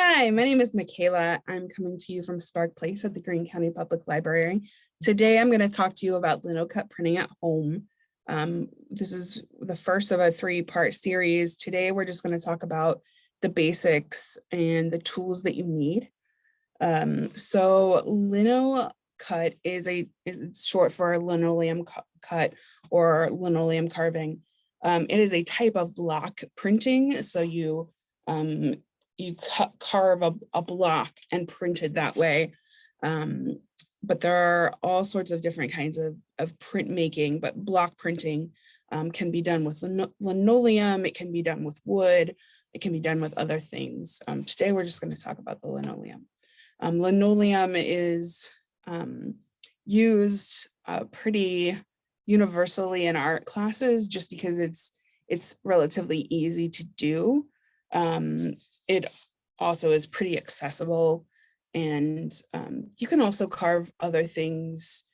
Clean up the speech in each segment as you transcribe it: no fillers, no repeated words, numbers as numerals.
Hi, my name is Michaela. I'm coming to you from Spark Place at the Greene County Public Library. Today, I'm going to talk to you about Linocut Printing at Home. This is the first of a three-part series. Today, we're just going to talk about the basics and the tools that you need. So Linocut it's short for linoleum cut or linoleum carving. It is a type of block printing. So you carve a block and print it that way. But there are all sorts of different kinds of printmaking, but block printing can be done with linoleum, it can be done with wood, it can be done with other things. Today, we're just going to talk about the linoleum. Linoleum is used pretty universally in art classes just because it's relatively easy to do. It also is pretty accessible, and you can also carve other things,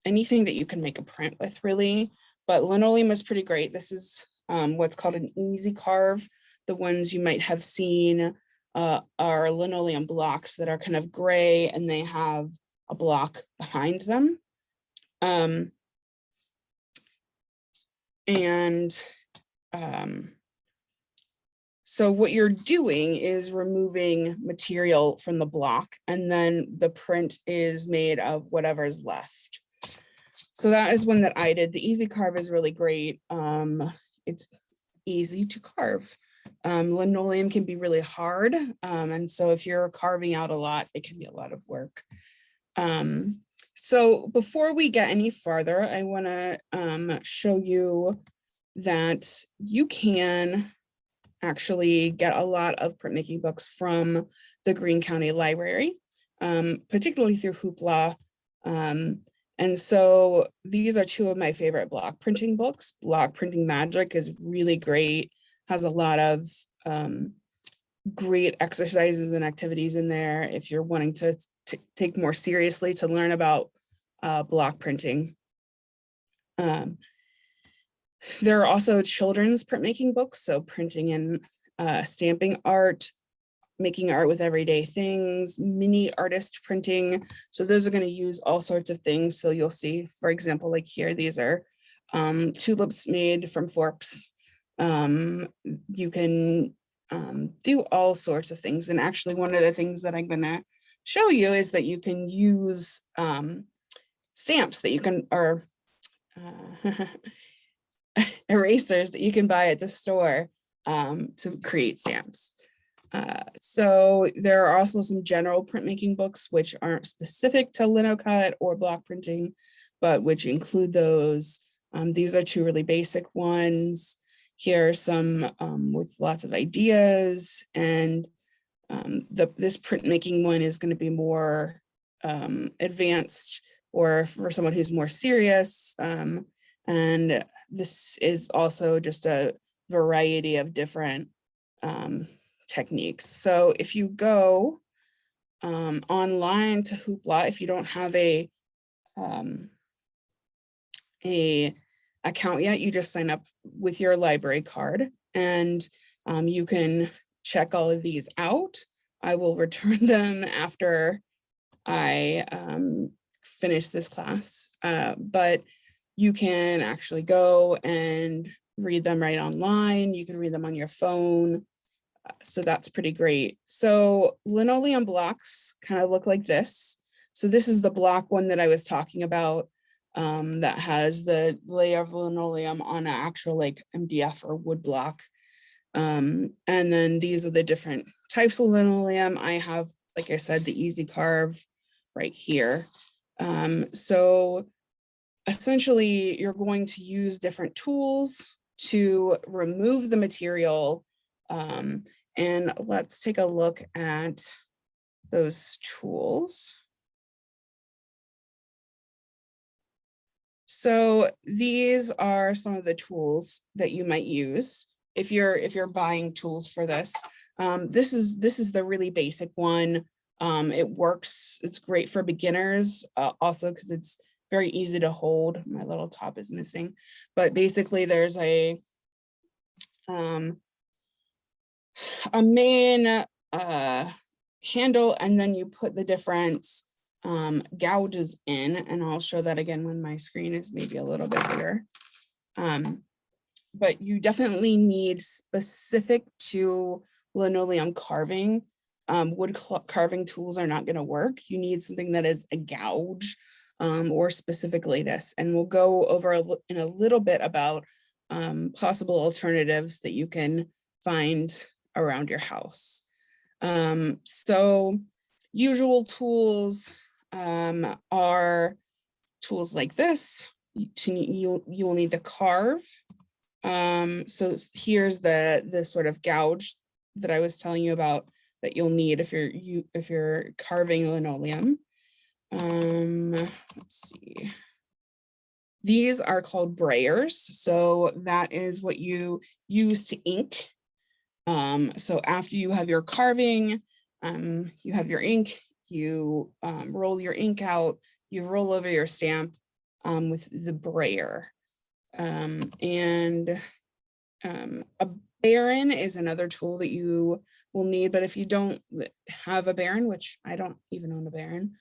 anything that you can make a print with, really. But linoleum is pretty great. This is what's called an easy carve. The ones you might have seen are linoleum blocks that are kind of gray and they have a block behind them. So what you're doing is removing material from the block, and then the print is made of whatever's left. So that is one that I did. The easy carve is really great. It's easy to carve. Linoleum can be really hard. And so if you're carving out a lot, it can be a lot of work. So before we get any farther, I want to show you that you can actually get a lot of printmaking books from the Greene County Library, particularly through Hoopla. And so these are two of my favorite block printing books. Block Printing Magic is really great, has a lot of great exercises and activities in there if you're wanting to take more seriously to learn about block printing. There are also children's printmaking books, so printing and stamping art, making art with everyday things, mini artist printing. So those are going to use all sorts of things. So you'll see, for example, like here, these are tulips made from forks. You can do all sorts of things. And actually, one of the things that I'm going to show you is that you can use stamps that you can, or erasers that you can buy at the store to create stamps. So there are also some general printmaking books which aren't specific to Linocut or block printing, but which include those. These are two really basic ones. Here are some with lots of ideas, and this printmaking one is going to be more advanced, or for someone who's more serious. And this is also just a variety of different techniques. So if you go online to Hoopla, if you don't have a account yet, you just sign up with your library card, and you can check all of these out. I will return them after I finish this class, but you can actually go and read them right online. You can read them on your phone. So that's pretty great. So linoleum blocks kind of look like this. So this is the block one that I was talking about that has the layer of linoleum on an actual like MDF or wood block. And then these are the different types of linoleum. I have, like I said, the easy carve right here. So essentially, you're going to use different tools to remove the material. And let's take a look at those tools. So these are some of the tools that you might use if you're buying tools for this. This is the really basic one. It works. It's great for beginners, also because it's very easy to hold. My little top is missing, but basically there's a main handle, and then you put the different gouges in, and I'll show that again when my screen is maybe a little bit bigger. But you definitely need specific to linoleum carving. Wood carving tools are not going to work. You need something that is a gouge or specifically this. And we'll go over in a little bit about possible alternatives that you can find around your house. So usual tools are tools like this. You will need to carve. So here's the sort of gouge that I was telling you about that you'll need if you're carving linoleum. Let's see. These are called brayers. So that is what you use to ink. So after you have your carving, you have your ink, you roll your ink out, you roll over your stamp with the brayer. A baron is another tool that you will need, but if you don't have a baron, which I don't even own a baron,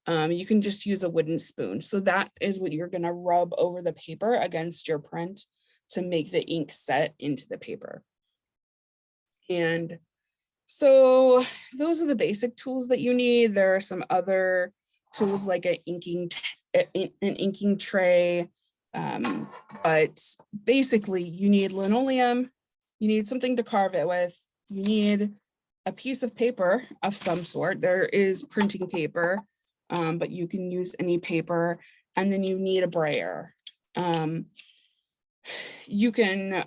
you can just use a wooden spoon. So that is what you're going to rub over the paper against your print to make the ink set into the paper. And so those are the basic tools that you need. There are some other tools like an inking tray, but basically you need linoleum, you need something to carve it with, you need a piece of paper of some sort. There is printing paper, but you can use any paper, and then you need a brayer. You can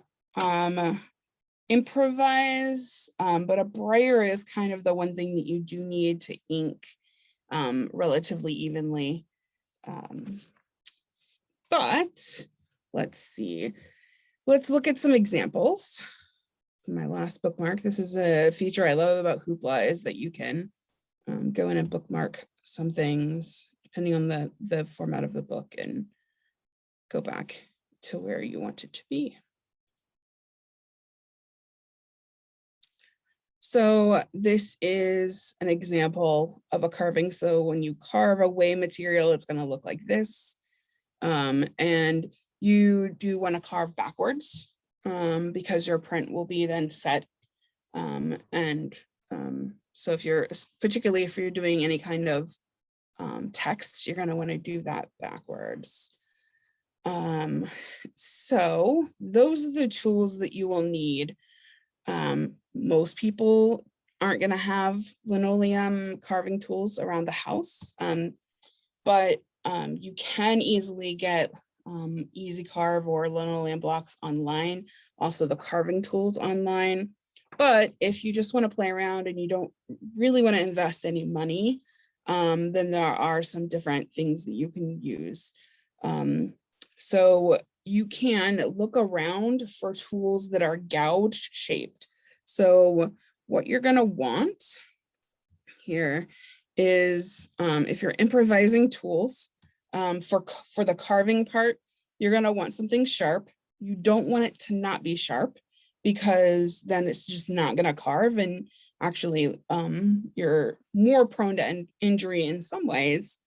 improvise, but a brayer is kind of the one thing that you do need to ink relatively evenly. But let's see, let's look at some examples. This is my last bookmark. This is a feature I love about Hoopla, is that you can go in and bookmark some things depending on the format of the book and go back to where you want it to be. So this is an example of a carving. So when you carve away material, it's going to look like this. And you do want to carve backwards because your print will be then set. So if you're, particularly if you're doing any kind of text, you're going to want to do that backwards. So those are the tools that you will need. Most people aren't going to have linoleum carving tools around the house, but you can easily get Easy Carve or linoleum blocks online, also the carving tools online. But if you just want to play around and you don't really want to invest any money, then there are some different things that you can use. So you can look around for tools that are gouged shaped. So what you're going to want here is if you're improvising tools for the carving part, you're going to want something sharp. You don't want it to not be sharp, because then it's just not going to carve, and actually you're more prone to injury in some ways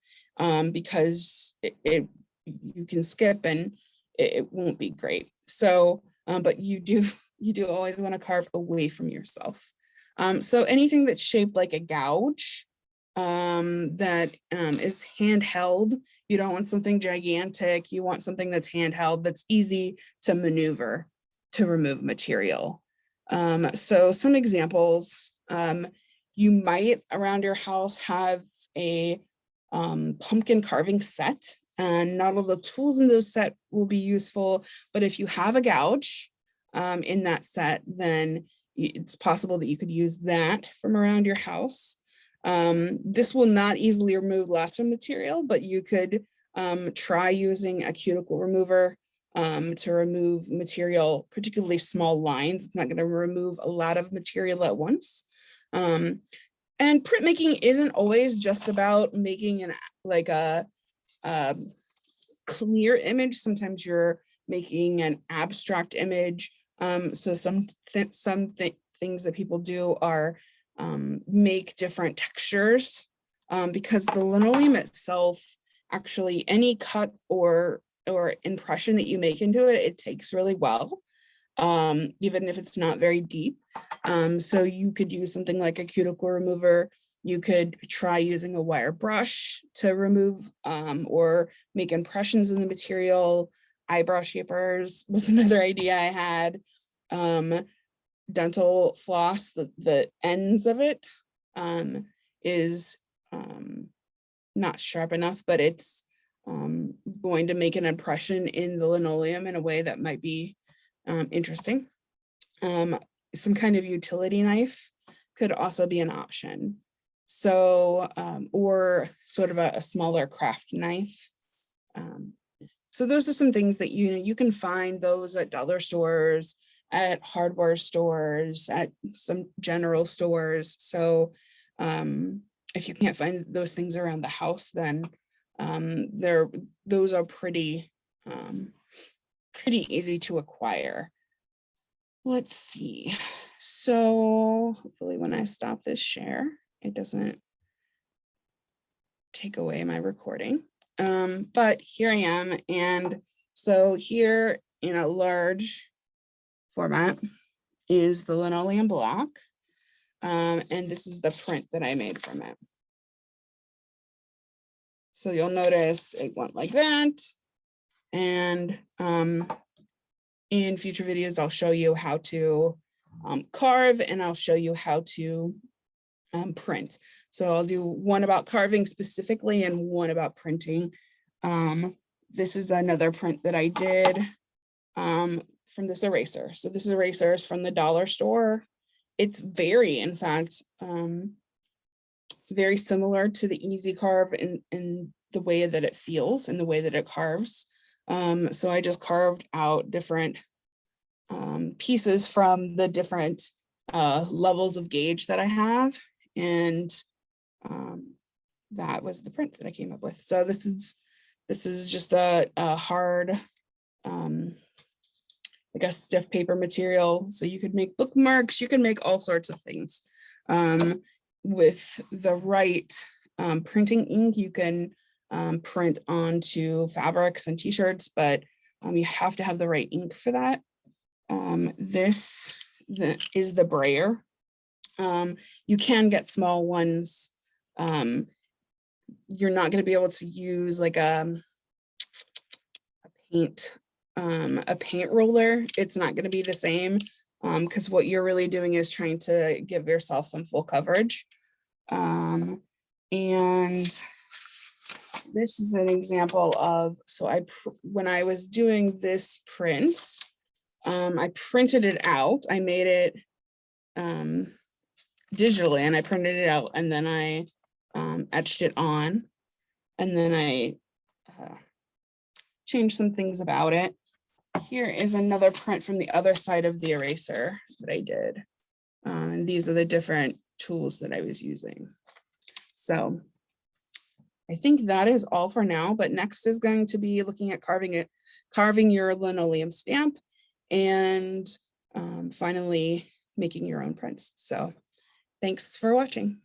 because you can skip and it won't be great. So but you do always want to carve away from yourself. So anything that's shaped like a gouge that is handheld. You don't want something gigantic. You want something that's handheld, that's easy to maneuver to remove material. So some examples, you might around your house have a pumpkin carving set, and not all the tools in those set will be useful, but if you have a gouge in that set, then it's possible that you could use that from around your house. This will not easily remove lots of material, but you could try using a cuticle remover to remove material, particularly small lines. It's not going to remove a lot of material at once. And printmaking isn't always just about making a clear image. Sometimes you're making an abstract image. So some things that people do are make different textures, because the linoleum itself, actually any cut or impression that you make into it, it takes really well, even if it's not very deep. So you could use something like a cuticle remover. You could try using a wire brush to remove or make impressions in the material. Eyebrow shapers was another idea I had. Dental floss, the ends of it is not sharp enough, but it's going to make an impression in the linoleum in a way that might be interesting. Some kind of utility knife could also be an option. So, or sort of a smaller craft knife. So those are some things that you can find those at dollar stores, at hardware stores, at some general stores. So if you can't find those things around the house, then those are pretty easy to acquire. Let's see. So hopefully when I stop this share, it doesn't take away my recording. But here I am. And so here in a large format is the linoleum block. And this is the print that I made from it. So you'll notice it went like that. And in future videos, I'll show you how to carve, and I'll show you how to print. So I'll do one about carving specifically and one about printing. This is another print that I did from this eraser. So this eraser is from the dollar store. It's in fact, very similar to the Easy Carve in the way that it feels and the way that it carves. So I just carved out different pieces from the different levels of gauge that I have. And that was the print that I came up with. So this is just a hard, like a stiff paper material. So you could make bookmarks, you can make all sorts of things. With the right printing ink, you can print onto fabrics and t-shirts, but you have to have the right ink for that. This is the brayer. You can get small ones. You're not going to be able to use like a paint roller. It's not going to be the same because what you're really doing is trying to give yourself some full coverage. And this is an example of, so when I was doing this print, I printed it out. I made it digitally and I printed it out, and then I etched it on, and then I changed some things about it. Here is another print from the other side of the eraser that I did. And these are the different tools that I was using. So I think that is all for now, but next is going to be looking at carving your linoleum stamp, and finally making your own prints. So thanks for watching.